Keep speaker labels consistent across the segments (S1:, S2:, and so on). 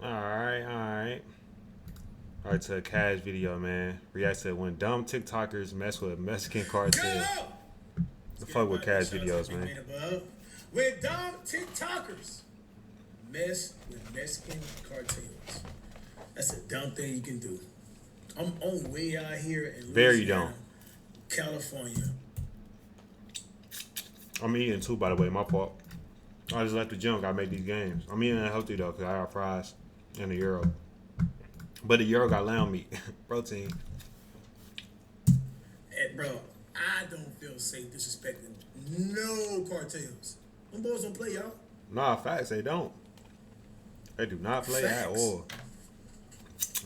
S1: Alright. Alright, to a Cash video, man. React to when dumb TikTokers mess with Mexican cartel. The fuck with Cash videos, man.
S2: When dumb TikTokers mess with Mexican cartels. That's a dumb thing you can do. I'm on way out here in
S1: Very dumb.
S2: California.
S1: I'm eating too, by the way. My fault. I just left the gym. Gotta make these games. I'm eating healthy though, cause I got fries and a euro. But the euro got lamb meat, protein.
S2: Hey, bro, I don't feel safe disrespecting no cartels. Them boys don't play, y'all.
S1: Nah, facts, they don't. They do not play at all.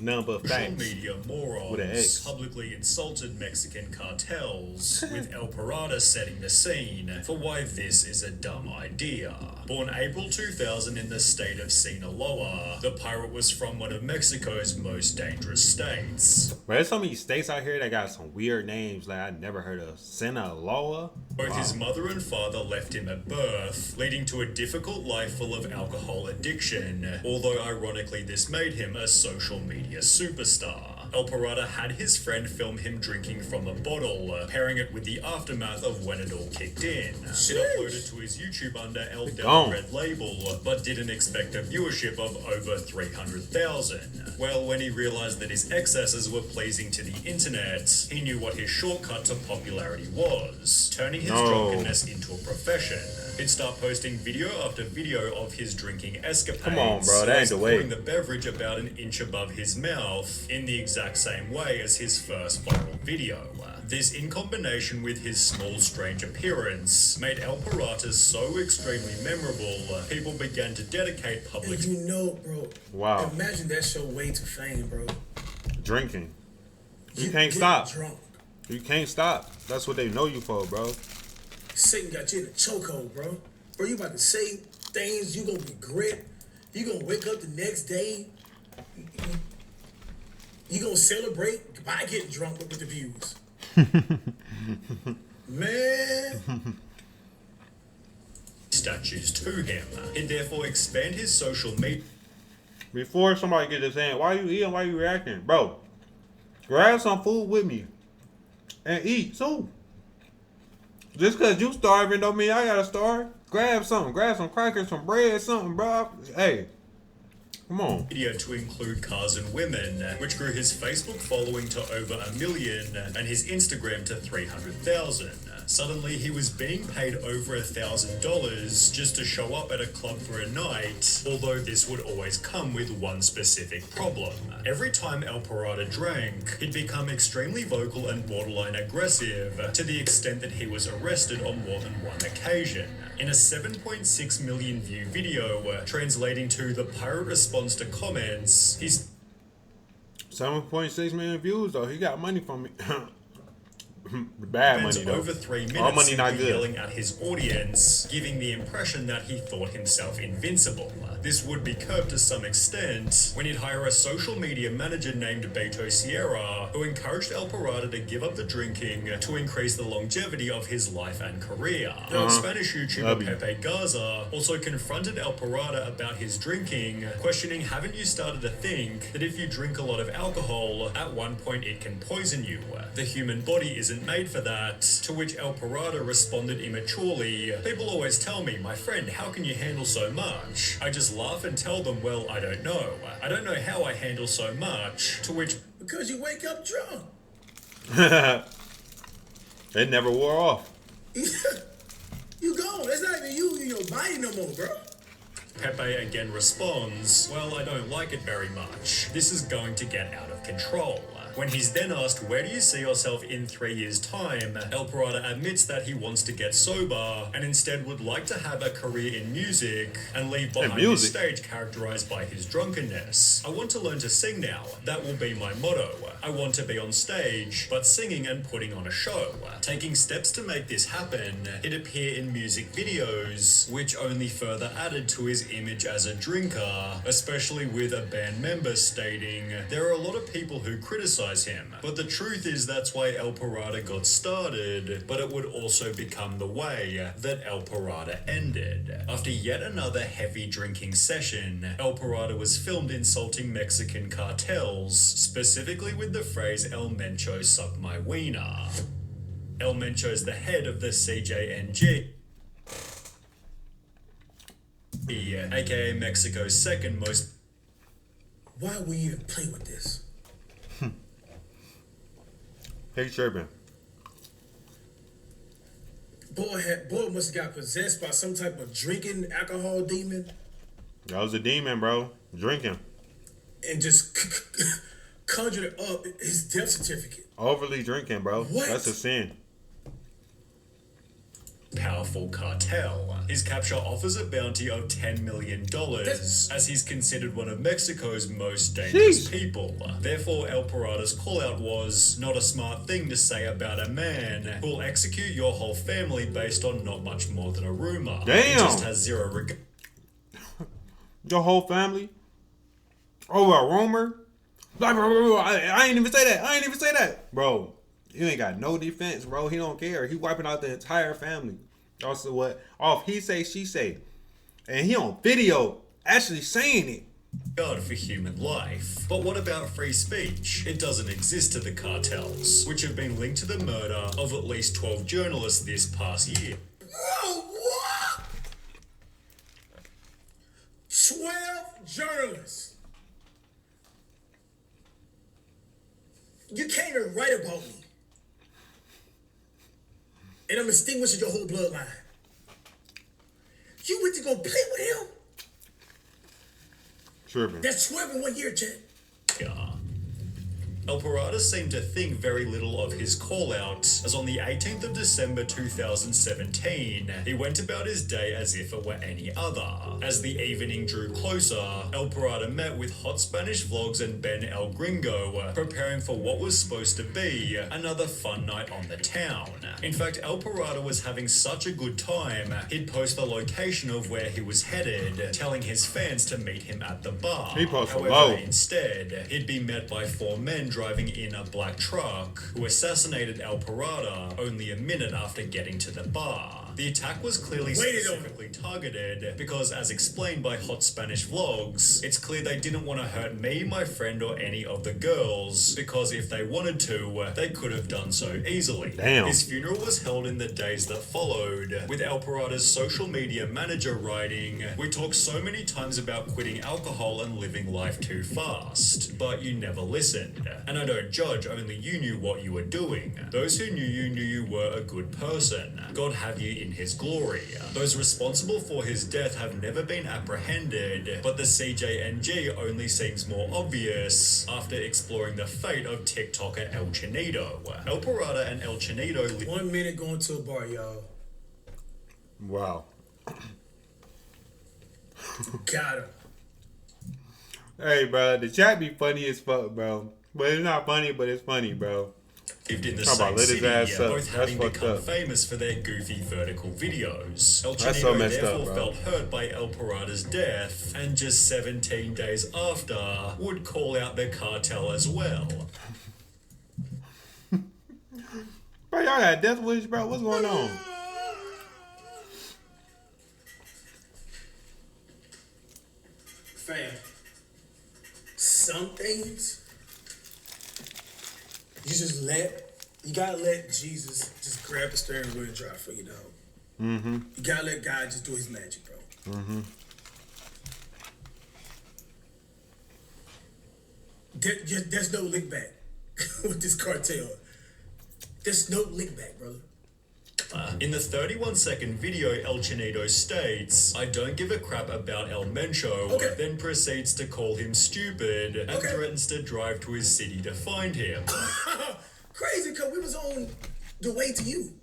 S1: None but facts.
S3: Social media morons publicly insulted Mexican cartels, with El Parada setting the scene for why this is a dumb idea. Born April 2000 in the state of Sinaloa, the pirate was from one of Mexico's most dangerous states.
S1: But there's so many states out here that got some weird names like I never heard of. Sinaloa?
S3: Both his mother and father left him at birth, leading to a difficult life full of alcohol addiction, although ironically this made him a social media superstar. El Parada had his friend film him drinking from a bottle, pairing it with the aftermath of when it all kicked in. It uploaded to his YouTube under El Devil Red Label, but didn't expect a viewership of over 300,000. Well, when he realized that his excesses were pleasing to the internet, he knew what his shortcut to popularity was, turning his drunkenness into a profession. He'd start posting video after video of his drinking escapades.
S1: Come on, bro, that ain't the way.
S3: Pouring the beverage about an inch above his mouth in the exact same way as his first viral video. This, in combination with his small, strange appearance, made El Parada so extremely memorable, people began to dedicate public...
S2: And you know, bro,
S1: wow.
S2: Imagine that's your way to fame, bro.
S1: Drinking. You can't stop.
S2: Drunk.
S1: You can't stop. That's what they know you for, bro.
S2: Satan got you in a chokehold, bro. Bro, you about to say things you gonna regret. You gonna wake up the next day. You gonna celebrate by getting drunk with the views. Man.
S3: Statues to him. He'd therefore expand his social media.
S1: Before somebody get to saying, why you eating, why you reacting? Bro, grab some food with me and eat too. Just because you starving don't mean I gotta starve. Grab something. Grab some crackers, some bread, something, bro. Hey, come on.
S3: Video to include cars and women, which grew his Facebook following to over 1 million and his Instagram to 300,000. Suddenly, he was being paid over $1,000 just to show up at a club for a night, although this would always come with one specific problem. Every time El Parada drank, he'd become extremely vocal and borderline aggressive, to the extent that he was arrested on more than one occasion. In a 7.6 million view video, translating to the pirate response to comments, he's
S1: 7.6 million views though. He got money from me. Bad money though.
S3: Over 3 minutes
S1: our money not good.
S3: Yelling at his audience, giving the impression that he thought himself invincible. This would be curbed to some extent when he'd hire a social media manager named Beto Sierra, who encouraged El Parada to give up the drinking to increase the longevity of his life and career. Spanish YouTuber Pepe Garza also confronted El Parada about his drinking, questioning, haven't you started to think that if you drink a lot of alcohol, at one point it can poison you? The human body isn't made for that, to which El Parada responded immaturely, people always tell me, my friend, how can you handle so much? I just laugh and tell them, well, I don't know. I don't know how I handle so much, to which...
S2: Because you wake up drunk.
S1: It never wore off.
S2: You gone. That's not even you in your body no more, bro.
S3: Pepe again responds, well, I don't like it very much. This is going to get out of control. When he's then asked, where do you see yourself in 3 years' time, El Parada admits that he wants to get sober and instead would like to have a career in music and leave behind his stage characterized by his drunkenness. I want to learn to sing now. That will be my motto. I want to be on stage, but singing and putting on a show. Taking steps to make this happen, he'd appear in music videos, which only further added to his image as a drinker, especially with a band member stating, there are a lot of people who criticize criticize him. But the truth is that's why El Pirata got started, but it would also become the way that El Pirata ended. After yet another heavy drinking session, El Pirata was filmed insulting Mexican cartels, specifically with the phrase El Mencho suck my wiener. El Mencho is the head of the CJNG, aka Mexico's second most.
S2: Why we even play with this?
S1: Hey, tripping.
S2: Boy must have got possessed by some type of drinking alcohol demon
S1: That was a demon, bro. Drinking.
S2: and just conjured up his death certificate.
S1: Overly drinking, bro.
S2: What?
S1: That's a sin.
S3: Powerful cartel. His capture offers a bounty of $10 million, as he's considered one of Mexico's most dangerous people. Therefore, El Pirata's call-out was not a smart thing to say about a man who'll execute your whole family based on not much more than a rumor.
S1: Damn.
S3: He just has zero regard.
S1: Your whole family? Over a rumor? I ain't even say that. I ain't even say that. Bro, you ain't got no defense, bro. He don't care. He wiping out the entire family. Also, what? Off he say, she say. And he on video actually saying it.
S3: God for human life. But what about free speech? It doesn't exist to the cartels, which have been linked to the murder of at least 12 journalists this past year.
S2: Whoa, what? 12 journalists. You can't even write about me. And I'm extinguishing your whole bloodline. You went to go play with him?
S1: Tripping.
S2: That's 12 in 1 year, Chad.
S3: Yeah. El Pirata seemed to think very little of his call-out, as on the 18th of December 2017, he went about his day as if it were any other. As the evening drew closer, El Pirata met with Hot Spanish Vlogs and Ben El Gringo, preparing for what was supposed to be another fun night on the town. In fact, El Pirata was having such a good time, he'd post the location of where he was headed, telling his fans to meet him at the bar.
S1: He posted
S3: However,
S1: low.
S3: instead, he'd be met by 4 men driving in a black truck who assassinated El Pirata only a minute after getting to the bar. The attack was clearly specifically targeted because, as explained by Hot Spanish Vlogs, it's clear they didn't want to hurt me, my friend, or any of the girls, because if they wanted to, they could have done so easily.
S1: Damn.
S3: His funeral was held in the days that followed, with El Pirata's social media manager writing, "We talk so many times about quitting alcohol and living life too fast, but you never listened. And I don't judge, only you knew what you were doing. Those who knew you were a good person. God have you in his glory. Those responsible for his death have never been apprehended, but the CJNG only seems more obvious after exploring the fate of TikToker El Chinito. El Pirata and El Chinito
S2: 1 minute going to a bar, y'all.
S1: Wow.
S2: Got him.
S1: Hey, bro, the chat be funny as fuck, bro. But it's not funny, but it's funny, bro.
S3: lived in the
S1: Talk
S3: same
S1: about lit his
S3: city,
S1: ass up.
S3: both
S1: That's
S3: having
S1: fucked
S3: become
S1: up.
S3: famous for their goofy vertical videos. El
S1: That's so
S3: Chinito
S1: messed up,
S3: therefore
S1: bro.
S3: felt hurt by El Pirata's death, and just 17 days after, would call out the cartel as well.
S1: Bro, y'all got death wish, bro. What's going on?
S2: Fam, some things you gotta let Jesus just grab the steering wheel and drive for you, dog.
S1: Mm-hmm.
S2: You gotta let God just do his magic, bro.
S1: Mm-hmm.
S2: There's no lick back with this cartel. There's no lick back, brother.
S3: In the 31-second video, El Chinito states, "I don't give a crap about El Mencho,"
S2: Okay.
S3: then proceeds to call him stupid and
S2: Okay.
S3: threatens to drive to his city to find him.
S2: Crazy, cause we was on the way to you.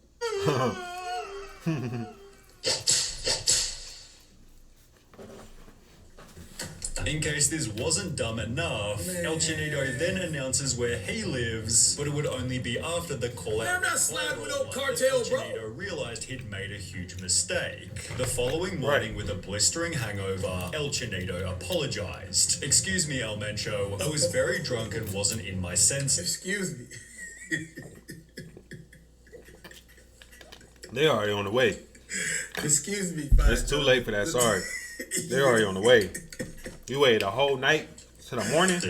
S3: In case this wasn't dumb enough,
S2: Man.
S3: El Chinito then announces where he lives, but it would only be after the call out.
S2: Man, I'm not sliding with no Cartel, bro.
S3: El Chinito realized he'd made a huge mistake. The following morning, with a blistering hangover, El Chinito apologized. "Excuse me, El Mencho, I was very drunk and wasn't in my senses."
S2: Excuse me.
S1: They already on the way.
S2: Excuse me.
S1: It's too late for that. Sorry. They're already on the way. You waited a whole night to the morning?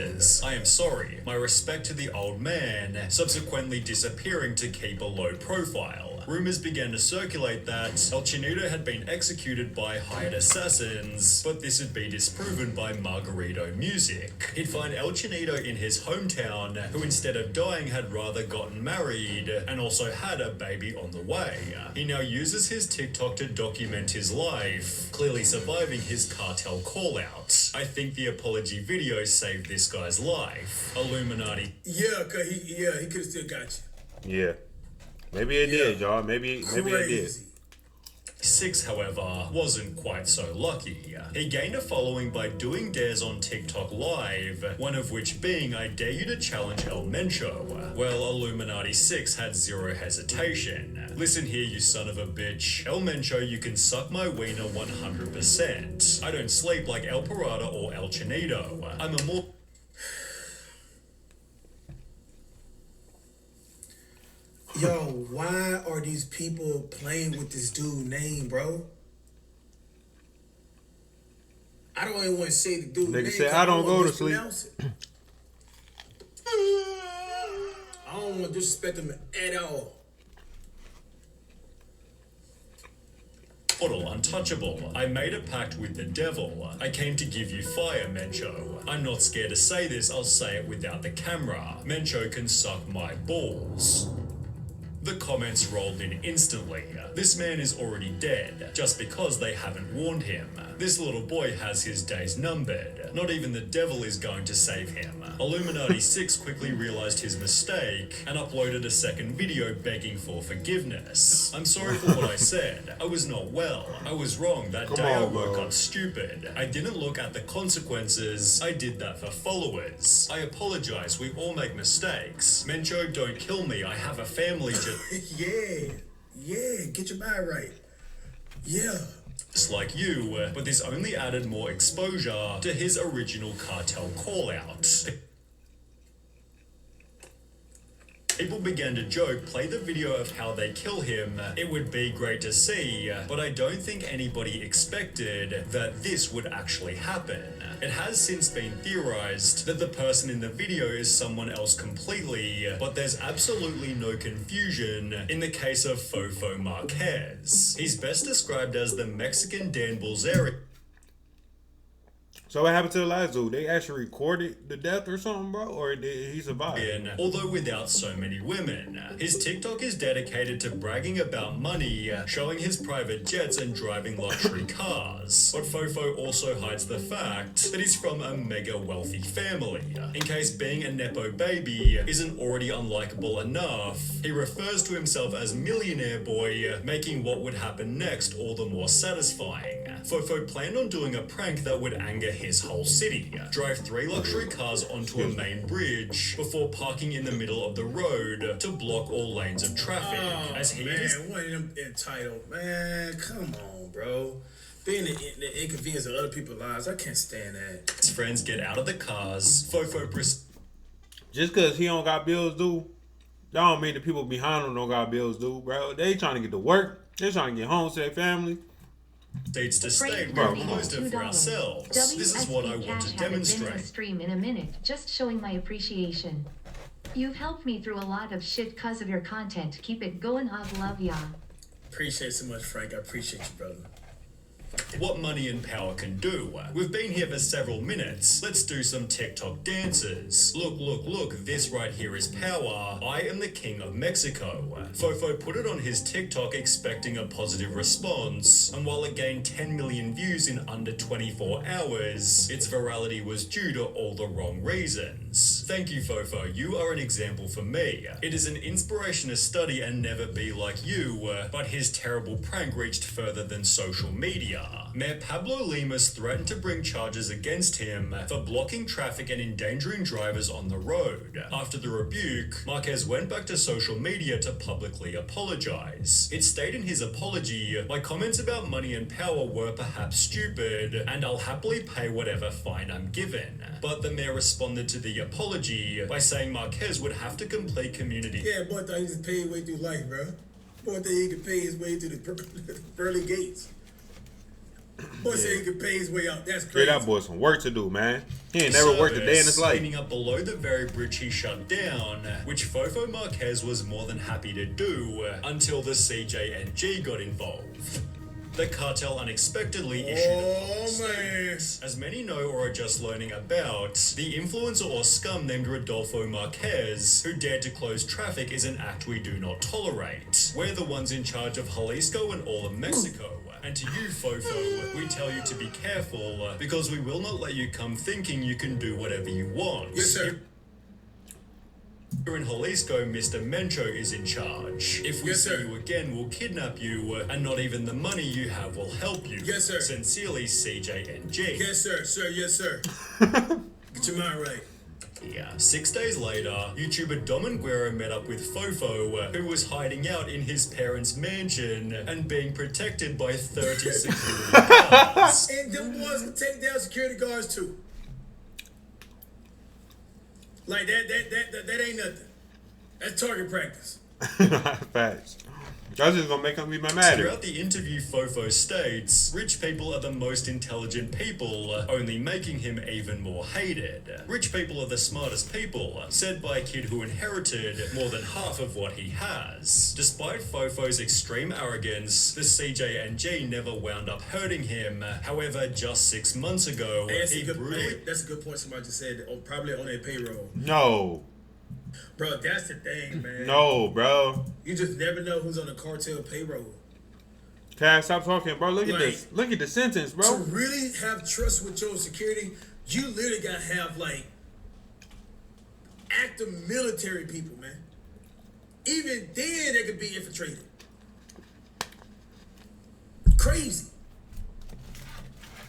S3: I am sorry. My respect to the old man, subsequently disappearing to keep a low profile. Rumors began to circulate that El Chinito had been executed by hired assassins, but this would be disproven by Margarito Music. He'd find El Chinito in his hometown, who instead of dying had rather gotten married, and also had a baby on the way. He now uses his TikTok to document his life, clearly surviving his cartel call-out. I think the apology video saved this guy's life. Illuminati.
S2: Yeah, cause he could have still got you.
S1: Yeah. Maybe it did, y'all. Maybe it did.
S2: Crazy.
S3: 6, however, wasn't quite so lucky. He gained a following by doing dares on TikTok Live, one of which being I dare you to challenge El Mencho. Well, Illuminati 6 had zero hesitation. "Listen here, you son of a bitch. El Mencho, you can suck my wiener 100%. I don't sleep like El Parada or El Chinito. I'm a more..."
S2: Yo, why are these people playing with this dude's name, bro? I don't even want to say the dude's name.
S1: Nigga said, "I don't go to sleep."
S2: Mispronounce it. I don't want to disrespect him at all.
S3: Portal untouchable. I made a pact with the devil. I came to give you fire, Mencho. I'm not scared to say this, I'll say it without the camera. Mencho can suck my balls. The comments rolled in instantly. This man is already dead, just because they haven't warned him. This little boy has his days numbered. Not even the devil is going to save him. Illuminati 6 quickly realized his mistake and uploaded a second video begging for forgiveness. "I'm sorry for what I said. I was not well. I was wrong. That day I woke up stupid. I didn't look at the consequences. I did that for followers. I apologize. We all make mistakes. Mencho, don't kill me. I have a family
S2: Yeah, get your mind right. Yeah.
S3: just like you, but this only added more exposure to his original cartel call-out. People began to joke, play the video of how they kill him. It would be great to see, but I don't think anybody expected that this would actually happen. It has since been theorized that the person in the video is someone else completely, but there's absolutely no confusion in the case of Fofo Marquez. He's best described as the Mexican Dan Bilzerian.
S1: So what happened to the last dude? They actually recorded the death or something, bro? Or did he survive?
S3: Although without so many women. His TikTok is dedicated to bragging about money, showing his private jets and driving luxury cars. But Fofo also hides the fact that he's from a mega wealthy family. In case being a Nepo baby isn't already unlikable enough, he refers to himself as Millionaire Boy, making what would happen next all the more satisfying. Fofo planned on doing a prank that would anger his whole city. Drive 3 luxury cars onto a main bridge before parking in the middle of the road to block all lanes of traffic. As he
S2: Man, one of them entitled. Man, come on, bro. Being the inconvenience of other people's lives, I can't stand that.
S3: His friends get out of the cars. Fofo
S1: Just because he don't got bills due, that don't mean the people behind him don't got bills due, bro. They trying to get to work. They trying to get home to their family.
S3: states to state we closed it for ourselves. This is what I want to demonstrate.
S4: Stream in a minute, just showing my appreciation. You've helped me through a lot of shit cause of your content. Keep it going, hug, love ya.
S2: Appreciate so much, Frank. I appreciate you, brother.
S3: What money and power can do. We've been here for several minutes. Let's do some TikTok dances. Look, this right here is power. I am the king of Mexico. Fofo put it on his TikTok expecting a positive response, and while it gained 10 million views in under 24 hours, its virality was due to all the wrong reasons. Thank you, Fofo. You are an example for me. It is an inspiration to study and never be like you, but his terrible prank reached further than social media. Mayor Pablo Limas threatened to bring charges against him for blocking traffic and endangering drivers on the road. After the rebuke, Marquez went back to social media to publicly apologize. It stated in his apology, "My comments about money and power were perhaps stupid, and I'll happily pay whatever fine I'm given." But the mayor responded to the apology by saying Marquez would have to complete community.
S2: Yeah, boy thought he just paid his way through life, bro. Boy thought he could pay his way to the pearly gates. Boy said he could pay his way out. That's crazy.
S1: Yeah, that boy some work to do, man. He ain't never worked a day in his life.
S3: Cleaning up below the very bridge he shut down, which Fofo Marquez was more than happy to do until the CJNG got involved. The cartel unexpectedly issued a
S2: man.
S3: As many know or are just learning about, the influencer or scum named Rodolfo Marquez, who dared to close traffic, is an act we do not tolerate. We're the ones in charge of Jalisco and all of Mexico. And to you, Fofo, we tell you to be careful, because we will not let you come thinking you can do whatever you want.
S2: Yes, sir.
S3: Here in Jalisco, Mr. Mencho is in charge. If we
S2: Yes,
S3: see
S2: sir.
S3: you again, we'll kidnap you, and not even the money you have will help you.
S2: Yes, sir.
S3: Sincerely, CJNG.
S2: Yes, sir, sir, yes, sir. Get your mind right.
S3: Yeah. 6 days later, YouTuber Dom Guerrero met up with Fofo, who was hiding out in his parents' mansion and being protected by 30 security guards.
S2: And them boys can take down security guards too. Like that ain't nothing. That's target practice.
S1: Facts. That's just gonna make him even madder.
S3: Throughout the interview, Fofo states, "Rich people are the most intelligent people, only making him even more hated. Rich people are the smartest people," said by a kid who inherited more than half of what he has. Despite Fofo's extreme arrogance, the CJNG never wound up hurting him. However, just 6 months ago,
S2: Hey,
S3: he brutally...
S2: that's a good point somebody just said. Probably on their payroll.
S1: No.
S2: Bro, that's the thing, man.
S1: No, bro.
S2: You just never know who's on the cartel payroll.
S1: Can I stop talking, bro? Look at
S2: Like,
S1: this. Look at the sentence,
S2: To
S1: bro.
S2: really have trust with your security, you literally gotta have like active military people, man. Even then, they could be infiltrated. Crazy.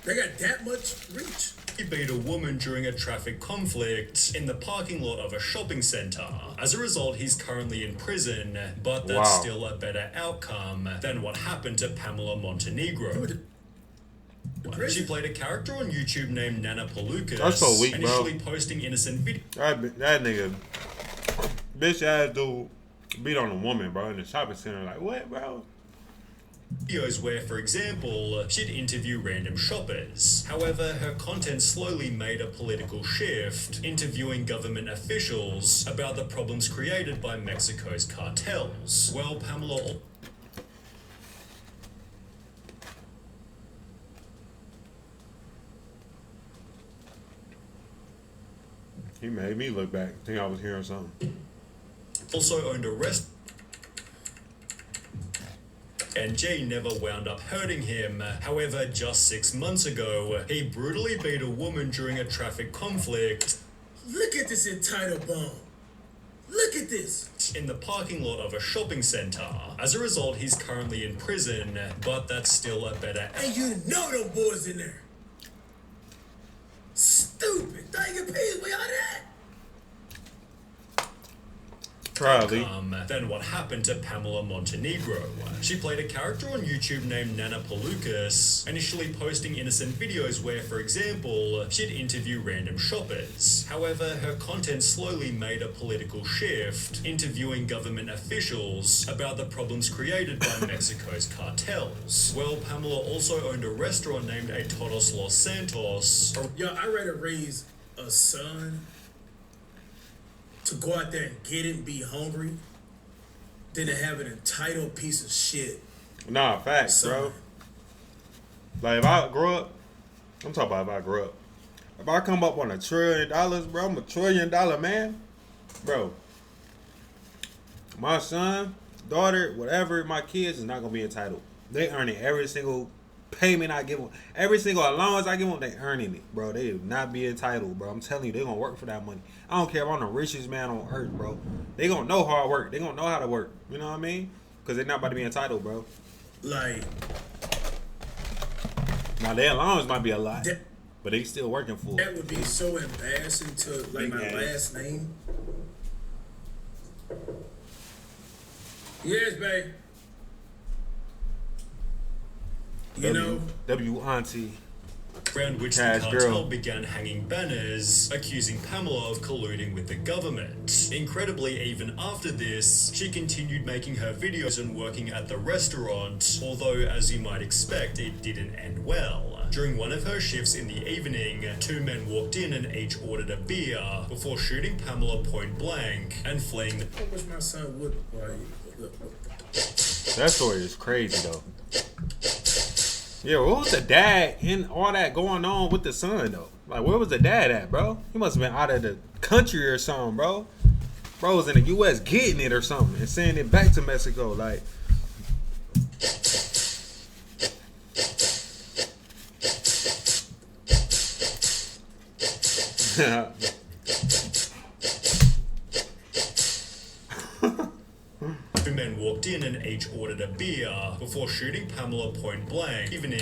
S2: They got that much reach.
S3: He beat a woman during a traffic conflict in the parking lot of a shopping center. As a result, he's currently in prison, but that's
S1: Wow.
S3: still a better outcome than what happened to Pamela Montenegro. She played a character on YouTube named Nana Palucas,
S1: That's so weak, bro.
S3: initially posting innocent videos.
S1: That nigga, bitch ass dude, beat on a woman, bro, in the shopping center. Like, what, bro?
S3: Where, for example, she'd interview random shoppers. However, her content slowly made a political shift, interviewing government officials about the problems created by Mexico's cartels. Well, Pamela...
S1: He made me look back. Think I was hearing something.
S3: also owned a restaurant, and Jay never wound up hurting him. However, just 6 months ago, he brutally beat a woman during a traffic conflict
S2: Look at this entitled bum. Look at this.
S3: in the parking lot of a shopping center. As a result, he's currently in prison, but that's still a better
S2: And you know them boys in there. Stupid. Thought you could pay his way out of that.
S1: Probably.
S3: than what happened to Pamela Montenegro. She played a character on YouTube named Nana Palucas, initially posting innocent videos where, for example, she'd interview random shoppers. However, her content slowly made a political shift, interviewing government officials about the problems created by Mexico's cartels. Well, Pamela also owned a restaurant named A Todos Los Santos.
S2: Yo, I'd rather raise a son to go out there and get it and be hungry than to have an entitled piece of shit.
S1: Nah, facts, bro. Like, if I grow up, I'm talking about if I grow up. If I come up on $1 trillion, bro, I'm $1 trillion man. Bro, my son, daughter, whatever, my kids is not going to be entitled. They earning every single payment I give them. Every single allowance I give them, they earning it, bro. They do not be entitled, bro. I'm telling you, they going to work for that money. I don't care if I'm the richest man on earth, bro. They going to know hard work. They going to know how to work. You know what I mean? Because they're not about to be entitled, bro.
S2: Like,
S1: Now their allowance might be a lot,
S2: That,
S1: but they still working for
S2: that
S1: it.
S2: would be so embarrassing to like my
S1: Big ass.
S2: last name. Yes, babe. You know,
S1: W auntie.
S3: Around which the
S1: Cash
S3: cartel
S1: girl.
S3: began hanging banners accusing Pamela of colluding with the government. Incredibly, even after this, she continued making her videos and working at the restaurant, although as you might expect, it didn't end well. During one of her shifts in the evening, two men walked in and each ordered a beer before shooting Pamela point blank and fleeing.
S2: I wish my son would. Look.
S1: That story is crazy though. Yeah, what was the dad in all that going on with the son though? Like, where was the dad at, bro? He must have been out of the country or something, bro. Bro was in the U.S. getting it or something and sending it back to Mexico, like.
S3: Two men walked in and each ordered a beer before shooting Pamela point blank. Even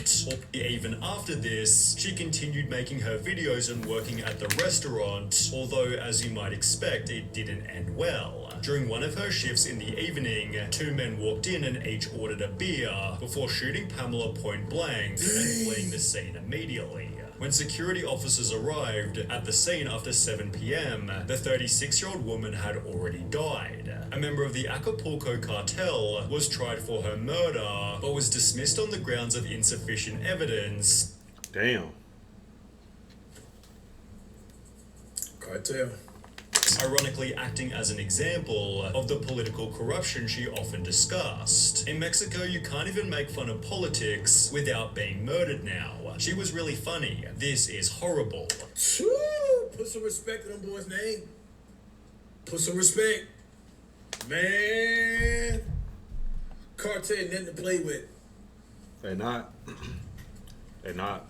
S3: after this, she continued making her videos and working at the restaurant, although as you might expect, it didn't end well. During one of her shifts in the evening, two men walked in and each ordered a beer before shooting Pamela point blank and fleeing the scene immediately. When security officers arrived at the scene after 7 p.m., the 36-year-old woman had already died. A member of the Acapulco cartel was tried for her murder, but was dismissed on the grounds of insufficient evidence.
S1: Damn.
S2: Cartel.
S3: Ironically acting as an example of the political corruption she often discussed. In Mexico, you can't even make fun of politics without being murdered now. She was really funny. This is horrible.
S2: Woo! Put some respect on them boys' name. Put some respect. Man. Cartel, nothing to play with.
S1: They not. They not.